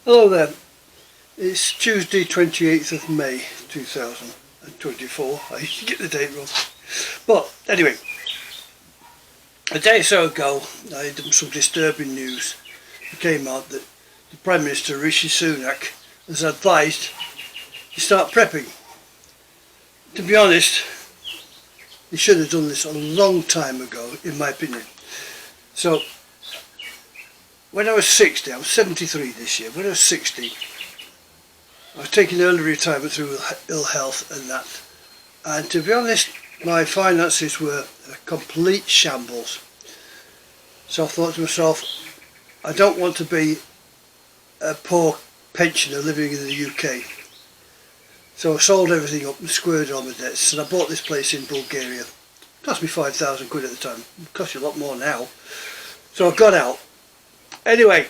Hello there, it's Tuesday 28th of May 2024, I used to get the date wrong. But anyway, a day or so ago I had some disturbing news. It came out that the Prime Minister Rishi Sunak has advised to start prepping. To be honest, he should have done this a long time ago, in my opinion. So when I was 60, I was 73 this year, when I was 60 I was taking early retirement through ill health and that, and to be honest my finances were a complete shambles. So I thought to myself, I don't want to be a poor pensioner living in the UK. So I sold everything up and squared all my debts, and I bought this place in Bulgaria. It cost me 5,000 quid at the time, it costs you a lot more now. So I got out. Anyway,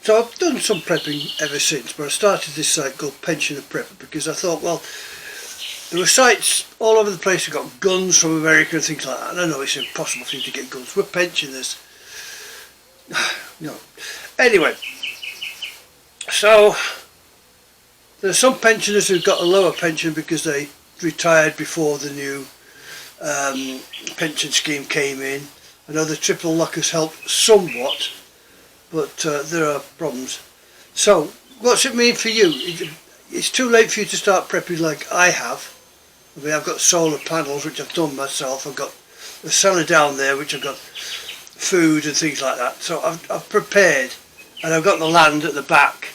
so I've done some prepping ever since, but I started this site called Pensioner Prepper because I thought, well, there were sites all over the place that got guns from America and things like that, and I know it's impossible for you to get guns, we're pensioners. No. Anyway, so there's some pensioners who've got a lower pension because they retired before the new pension scheme came in. I know the triple lock has helped somewhat, but there are problems. So what's it mean for you? It's too late for you to start prepping like I have. I mean, I've got solar panels which I've done myself. I've got a cellar down there which I've got food and things like that. So I've prepared, and I've got the land at the back.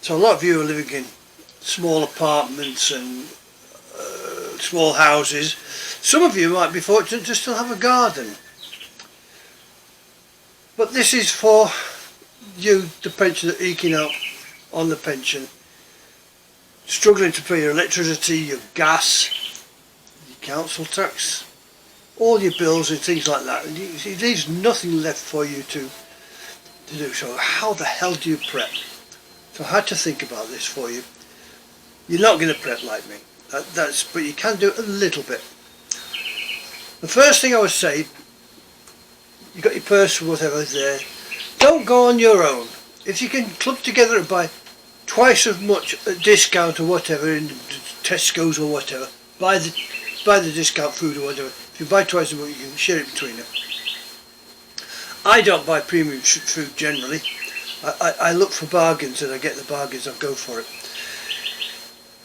So a lot of you are living in small apartments and small houses. Some of you might be fortunate to still have a garden. But this is for you, the pensioner, eking out on the pension, struggling to pay your electricity, your gas, your council tax, all your bills and things like that. And it leaves nothing left for you to do. So how the hell do you prep? So I had to think about this for you. You're not going to prep like me, but you can do a little bit. The first thing I would say, you've got your purse or whatever there, don't go on your own. If you can club together and buy twice as much at discount or whatever in Tesco's or whatever, buy the discount food or whatever. If you buy twice as much, you can share it between them. I don't buy premium food generally. I look for bargains, and I get the bargains, I'll go for it.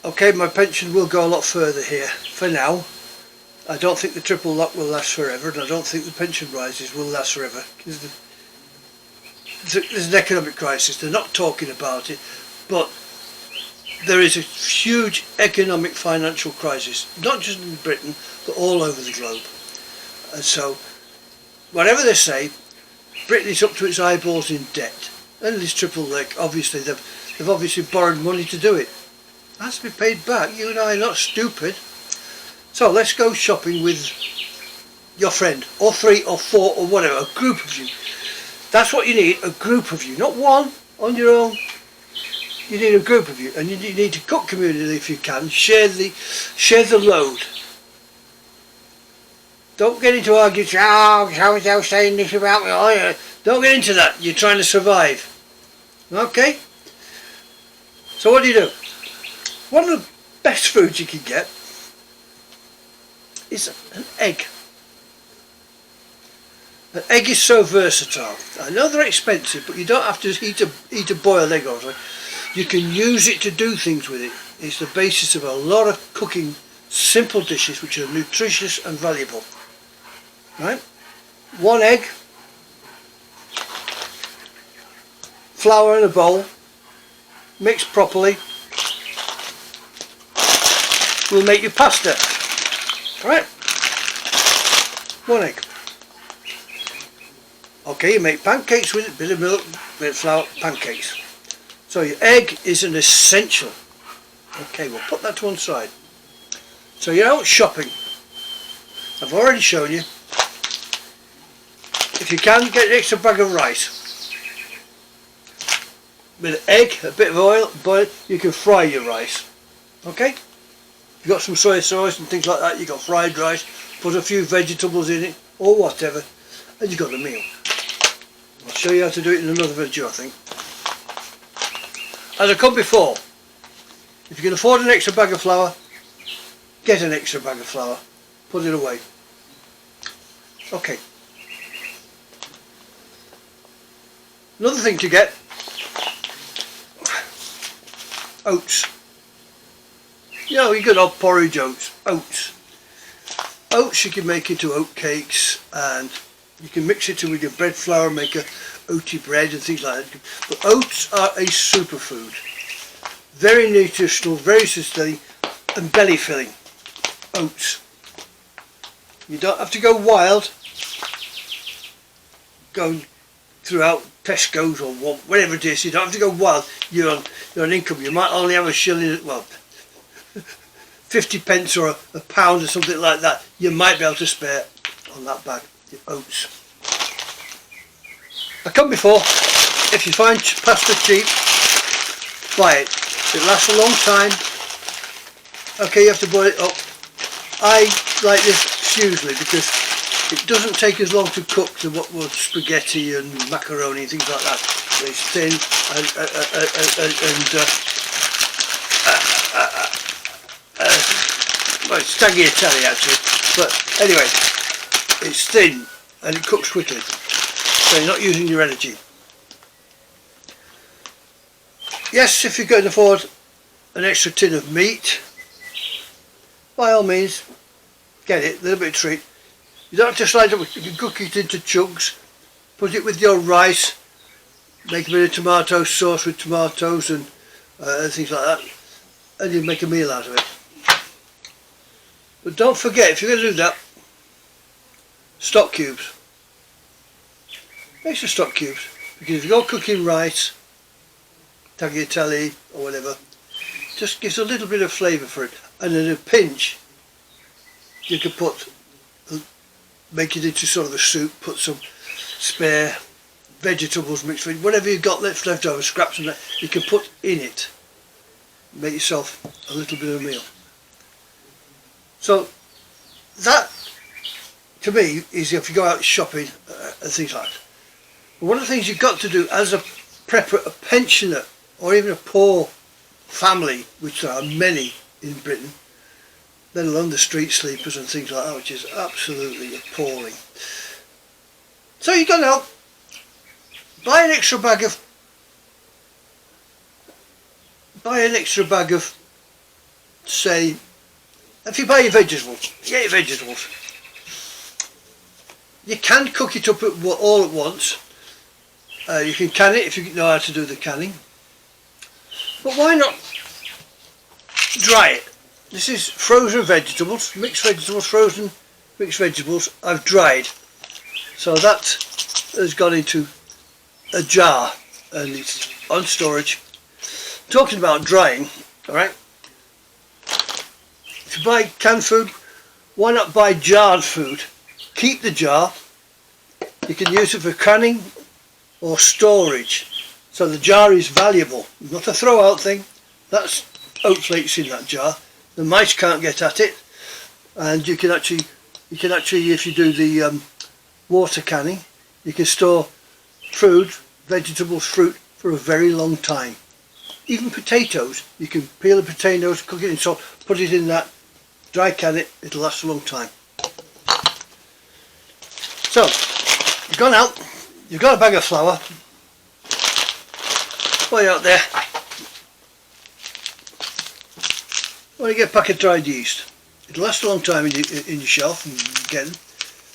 Okay, my pension will go a lot further here for now. I don't think the triple lock will last forever, and I don't think the pension rises will last forever. There's an economic crisis, they're not talking about it, but there is a huge economic financial crisis, not just in Britain, but all over the globe. And so, whatever they say, Britain is up to its eyeballs in debt. And this triple lock, obviously, they've obviously borrowed money to do it. It has to be paid back. You and I are not stupid. So let's go shopping with your friend, or 3 or 4 or whatever, a group of you. That's what you need, a group of you, not one on your own. You need a group of you, and you need to cook communally if you can. Share the load. Don't get into arguments. Oh, so-and-so saying this about me. Oh, yeah. Don't get into that. You're trying to survive. Okay? So what do? One of the best foods you can get is an egg. An egg is so versatile. I know they're expensive, but you don't have to eat a boiled egg, obviously. You can use it to do things with it. It's the basis of a lot of cooking simple dishes which are nutritious and valuable. Right? 1 egg, flour in a bowl, mix properly, will make you pasta. Right? 1 egg. Okay, you make pancakes with it, bit of milk, bit of flour, pancakes. So your egg is an essential. Okay, we'll put that to one side. So you're out shopping. I've already shown you. If you can, get an extra bag of rice. With an egg, a bit of oil, boil it, you can fry your rice. Okay? If you've got some soy sauce and things like that, you've got fried rice, put a few vegetables in it, or whatever, and you've got a meal. I'll show you how to do it in another video, I think. as I come before, if you can afford an extra bag of flour, get an extra bag of flour, put it away. Okay. Another thing to get, oats. You know, you good old porridge oats. Oats you can make into oat cakes, and you can mix it with your bread flour and make a oaty bread and things like that. But oats are a superfood. Very nutritional, very sustaining and belly filling. Oats. You don't have to go wild, go throughout Tesco's or whatever it is. You don't have to go wild. You're on income. You might only have a shilling, well, 50 pence or a pound or something like that. You might be able to spare on that bag. The oats. I come before, if you find pasta cheap, buy it. It lasts a long time. Okay, you have to boil it up. I like this usually because it doesn't take as long to cook than what was spaghetti and macaroni and things like that. It's thin well, it's tagliatelle actually, but anyway, it's thin and it cooks quickly, so you're not using your energy. Yes, if you can afford an extra tin of meat, by all means, get it, a little bit of treat. You don't have to slide it, you can cook it into chunks, put it with your rice, make a bit of tomato sauce with tomatoes and things like that, and you make a meal out of it. But don't forget, if you're going to do that, stock cubes. Extra stock cubes, because if you go cooking rice, tagliatelle or whatever, just gives a little bit of flavour for it. And in a pinch, you could make it into sort of a soup, put some spare vegetables mixed with whatever you've got left over, scraps and that, you can put in it. Make yourself a little bit of a meal. So that, to me, is if you go out shopping and things like that. But one of the things you've got to do as a prepper, a pensioner, or even a poor family, which there are many in Britain, let alone the street sleepers and things like that, which is absolutely appalling. So you go out, buy an extra bag of, say, if you buy your vegetables, get your vegetables. You can cook it up all at once. You can can it if you know how to do the canning. But why not dry it? This is frozen vegetables, mixed vegetables, frozen mixed vegetables I've dried. So that has gone into a jar and it's on storage. Talking about drying, alright? If you buy canned food, why not buy jarred food? Keep the jar. You can use it for canning or storage. So the jar is valuable, not a throw out thing. That's oat flakes in that jar. The mice can't get at it, and you can actually, if you do the water canning, you can store food, vegetables, fruit for a very long time. Even potatoes, you can peel the potatoes, cook it in salt, put it in that, dry can it, it'll last a long time. So, you've gone out, you've got a bag of flour. While you're out there, well, you get a packet of dried yeast. It'll last a long time in your shelf and get them.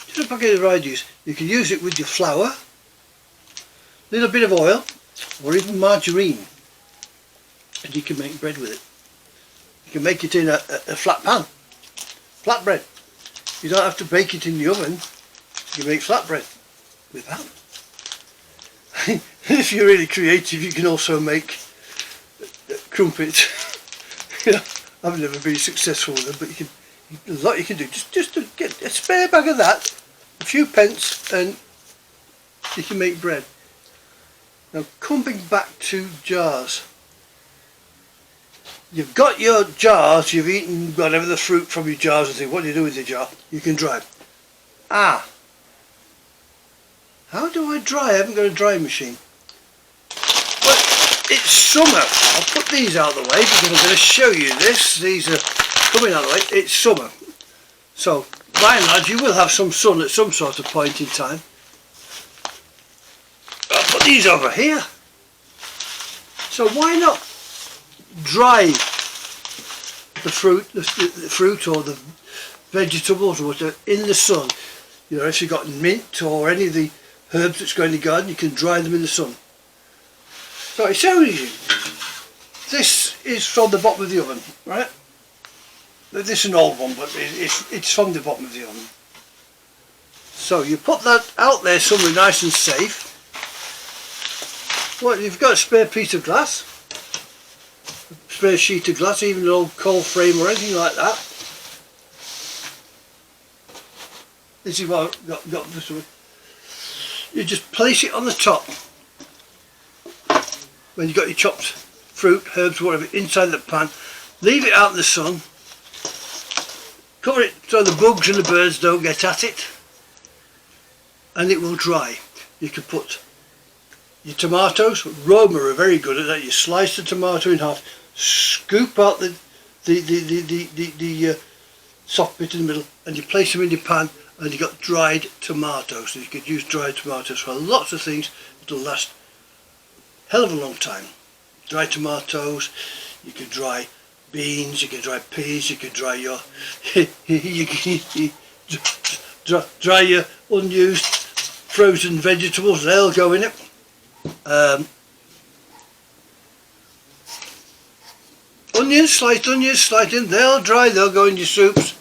Just a packet of dried yeast. You can use it with your flour, a little bit of oil, or even margarine, and you can make bread with it. You can make it in a flat pan, flat bread. You don't have to bake it in the oven. You make flat bread with that. If you're really creative, you can also make crumpets. You know, I've never been successful with them, but there's a lot you can do. Just to get a spare bag of that, a few pence, and you can make bread. Now, coming back to jars. You've got your jars, you've eaten whatever the fruit from your jars and things. What do you do with the jar? You can dry. How do I dry? I haven't got a drying machine. Well, it's summer. I'll put these out of the way because I'm going to show you this. These are coming out of the way. It's summer. So, by and large, you will have some sun at some sort of point in time. I'll put these over here. So why not dry the fruit or the vegetables or whatever in the sun? You know, if you've got mint or any of the herbs that's going in the garden, you can dry them in the sun. So it shows you. This is from the bottom of the oven, right? This is an old one, but it's from the bottom of the oven. So you put that out there somewhere nice and safe. Well, you've got a spare piece of glass, a spare sheet of glass, even an old coal frame or anything like that. This is what I've got this one. You just place it on the top when you've got your chopped fruit, herbs, whatever, inside the pan. Leave it out in the sun. Cover it so the bugs and the birds don't get at it, and it will dry. You can put your tomatoes. Roma are very good at that. You slice the tomato in half, scoop out the soft bit in the middle, and you place them in your pan, and you got dried tomatoes. So you could use dried tomatoes for lots of things. It'll last a hell of a long time. Dried tomatoes. You could dry beans. You could dry peas. You could dry your dry your unused frozen vegetables. They'll go in it. Onions, sliced in, they'll dry, they'll go in your soups.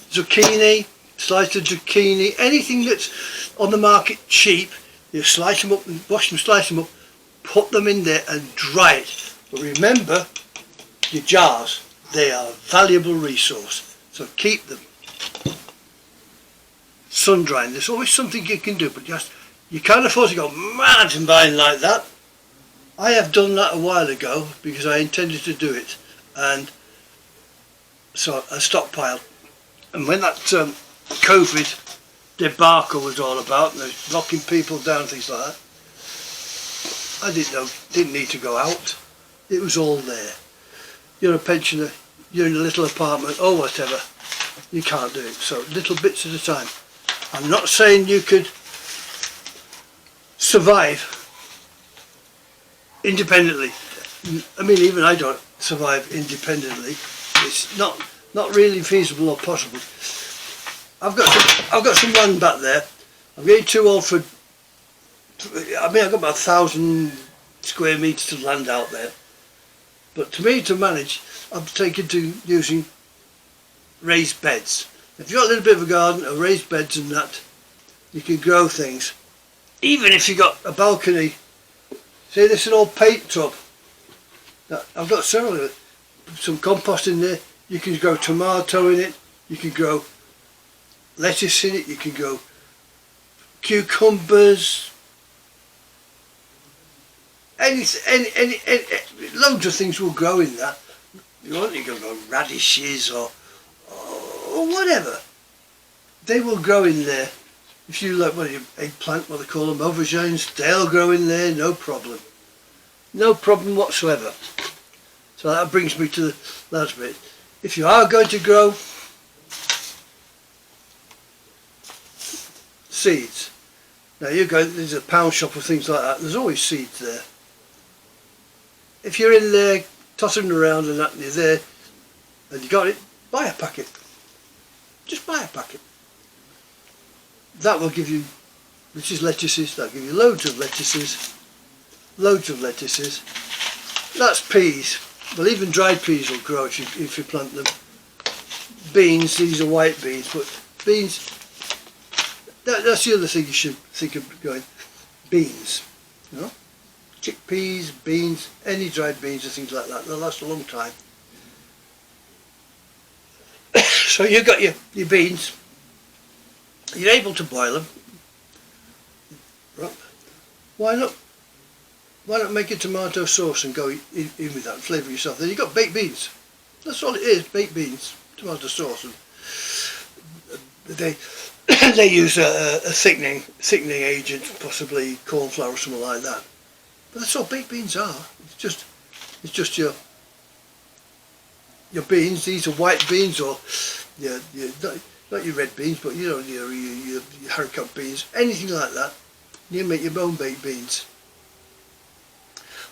Zucchini, sliced zucchini, anything that's on the market cheap, you slice them up and wash them, slice them up, put them in there and dry it. But remember, your jars, they are a valuable resource, so keep them. Sun drying, there's always something you can do, but you can't afford to go mad and buying like that. I have done that a while ago because I intended to do it, and so I stockpiled. And when that COVID debacle was all about, and they're knocking people down, things like that, I didn't need to go out. It was all there. You're a pensioner, you're in a little apartment or whatever, you can't do it. So little bits at a time. I'm not saying you could survive independently. I mean, even I don't survive independently. It's not really feasible or possible. I've got some land back there. I'm getting too old for. I mean, I've got about 1,000 square metres of land out there. But to me, to manage, I'm taking to using raised beds. If you've got a little bit of a garden, or raised beds and that, you can grow things. Even if you've got a balcony, see, this is an old paint tub. Now, I've got several of it. Some compost in there. You can grow tomato in it. You can grow lettuce in it. You can grow cucumbers. Any loads of things will grow in that. You can grow radishes or whatever. They will grow in there. If you like, eggplant, what they call them, aubergines, they'll grow in there, no problem. No problem whatsoever. So that brings me to the last bit. If you are going to grow seeds, now there's a pound shop or things like that, there's always seeds there. If you're in there, tossing around and that, and you're there, and you got it, buy a packet. Just buy a packet. That will give you, which is lettuces, that'll give you loads of lettuces. Loads of lettuces. That's peas. Well, even dried peas will grow if you plant them. Beans, these are white beans, but beans, that's the other thing you should think of going. Beans, you know? Chickpeas, beans, any dried beans or things like that, they'll last a long time. So you've got your beans, you're able to boil them. Right. Why not make a tomato sauce and go in with that and flavour yourself? Then you've got baked beans. That's all it is, baked beans, tomato sauce. And they use a thickening agent, possibly corn flour or something like that. But that's all baked beans are. It's just your beans. These are white beans, or not your red beans, but your haricot beans, anything like that. You make your own baked beans.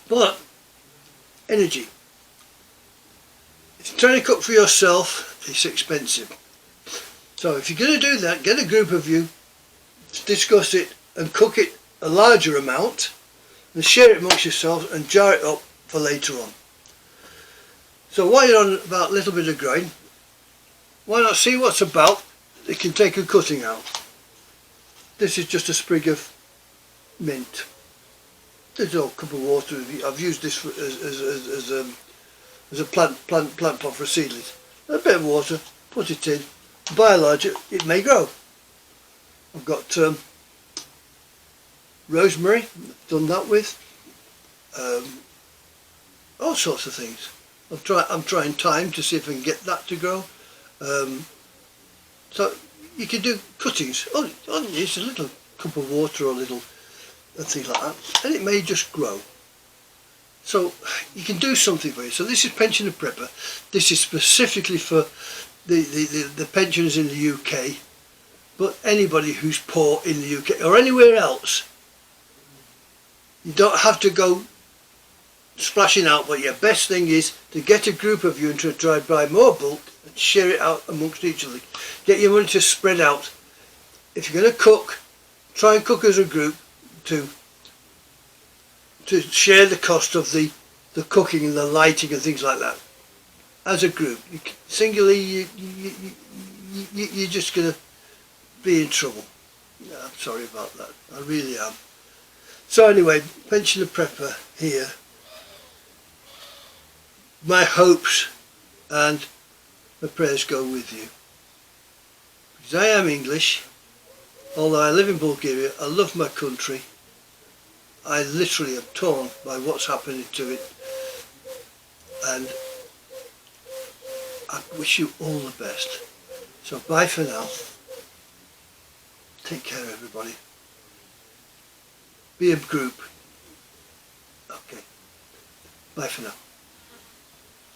But energy. If you're trying to cook for yourself, it's expensive. So if you're going to do that, get a group of you, discuss it and cook it a larger amount and share it amongst yourselves and jar it up for later on. So while you're on about a little bit of grain, why not see what's about? You can take a cutting out. This is just a sprig of mint. There's a cup of water. I've used this as a plant pot for seedlings. A bit of water, put it in. By and large, it may grow. I've got rosemary, done that with. All sorts of things. I'm trying thyme to see if I can get that to grow. So you can do cuttings. All it needs is a little cup of water or a little thing like that, and it may just grow. So you can do something for you. So this is pensioner prepper. This is specifically for the pensioners in the UK, but anybody who's poor in the UK or anywhere else. You don't have to go splashing out, but your best thing is to get a group of you and to try to buy more bulk and share it out amongst each other. Get your money to spread out. If you're going to cook, try and cook as a group to share the cost of the cooking and the lighting and things like that. As a group, singularly, you're just going to be in trouble. Yeah, I'm sorry about that. I really am. So anyway, pensioner prepper here. My hopes and my prayers go with you. Because I am English, although I live in Bulgaria, I love my country. I literally am torn by what's happening to it, and I wish you all the best. So bye for now. Take care everybody. Be a group. Okay. Bye for now.